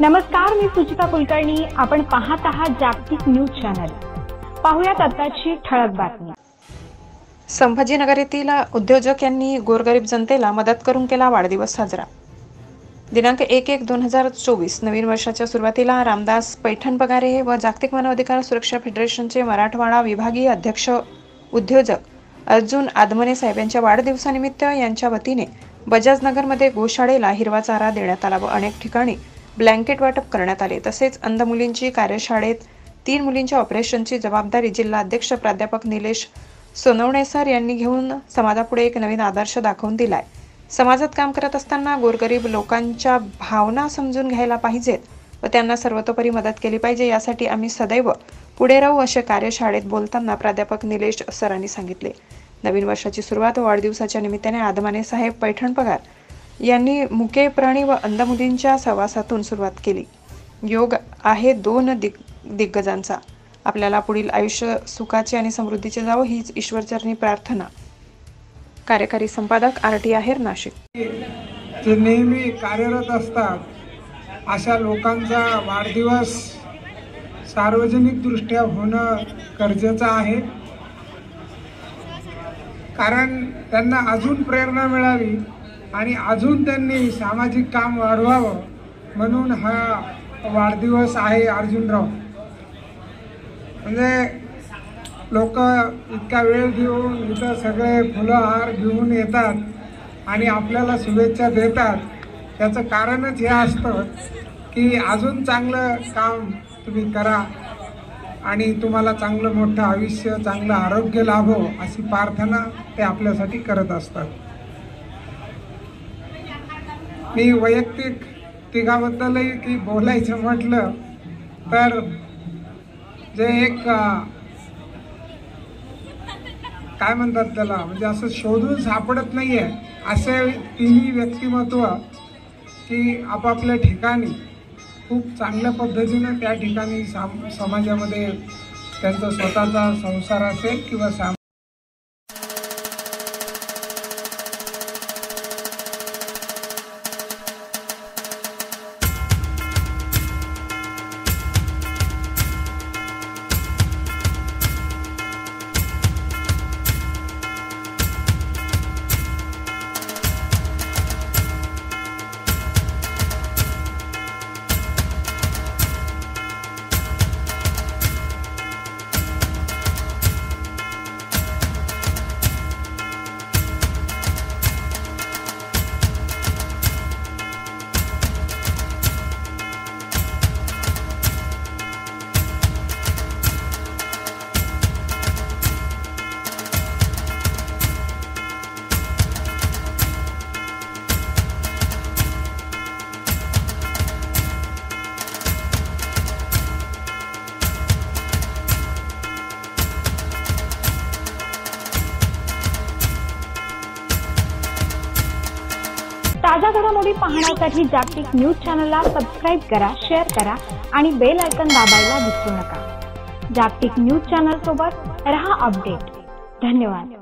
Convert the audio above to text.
नमस्कार, मी सुचिता कुलकर्णी. आपण पाहत आहात जागतिक न्यूज चॅनल. पाहुयात आताची ठळक बातमी. संभाजीनगर येथील उद्योजक यांनी गोरगरीब जनतेला मदत करून केला वाढदिवस साजरा. दिनांक 1/1/2024 नवीन वर्षाच्या सुरुवातीला रामदास पैठणपगारे व जागतिक मानवाधिकार सुरक्षा फेडरेशनचे मराठवाडा विभागीय अध्यक्ष उद्योजक अर्जुन आदमने साहेब यांच्या वाढदिवसानिमित्त यांच्या वतीने बजाजनगरमध्ये गोशाळेला हिरवा चारा देण्यात आला व अनेक ठिकाणी ब्लँकेट वाटप करण्यात आले. तसेच अंध मुलींची कार्यशाळेत 3 मुलींच्या ऑपरेशनची जबाबदारी जिल्हा अध्यक्ष प्राध्यापक निलेश सोनवणे सर यांनी घेऊन समाजापुढे एक नवीन आदर्श दाखवून दिलाय. समाजात काम करत असताना गोरगरीब लोकांच्या भावना समजून घ्यायला पाहिजेत व त्यांना सर्वतोपरी मदत केली पाहिजे, यासाठी आम्ही सदैव पुढे राहू, असे कार्यशाळेत बोलताना प्राध्यापक निलेश सरांनी सांगितले. नवीन वर्षाची सुरुवात व वाढदिवसाच्या निमित्ताने आदमाने साहेब पैठणपगार यांनी मुके प्राणी व अंध मुलींच्या सहवासातून सुरुवात केली. योग आहे 2 दिग्गजांचा. आपल्याला पुढील आयुष्य सुखाचे आणि समृद्धीचे जावो हीच ईश्वरचरणी प्रार्थना. कार्यकारी संपादक RT आहेर, नाशिक. जे नेहमी कार्यरत असतात अशा लोकांचा वाढदिवस सार्वजनिक दृष्ट्या होणं गरजेचं आहे, कारण त्यांना अजून प्रेरणा मिळावी आणि अजून त्यांनी सामाजिक काम वाढवावं म्हणून हा वाढदिवस आहे अर्जुनराव. म्हणजे लोक इतका वेळ घेऊन इथं सगळे फुलं हार घेऊन येतात आणि आपल्याला शुभेच्छा देतात. त्याचं कारणच हे असतं की अजून चांगलं काम तुम्ही करा आणि तुम्हाला चांगलं मोठं आयुष्य, चांगलं आरोग्य लाभो अशी प्रार्थना ते आपल्यासाठी करत असतात. मी वैयक्तिक तिघाबद्दलही की बोलायचं म्हटलं तर जे एक काय म्हणतात त्याला, म्हणजे असं शोधून सापडत नाहीये असे 3 व्यक्तिमत्व की आपापल्या ठिकाणी खूप चांगल्या पद्धतीनं त्या ठिकाणी समाजामध्ये त्यांचा स्वतःचा संसार असेल किंवा ताज्या घडामोडी पाहण्यासाठी जागतिक न्यूज चॅनलला सबस्क्राईब करा, शेअर करा आणि बेल आयकॉन दाबायला विसरू नका. जागतिक न्यूज चॅनल सोबत रहा अपडेट. धन्यवाद.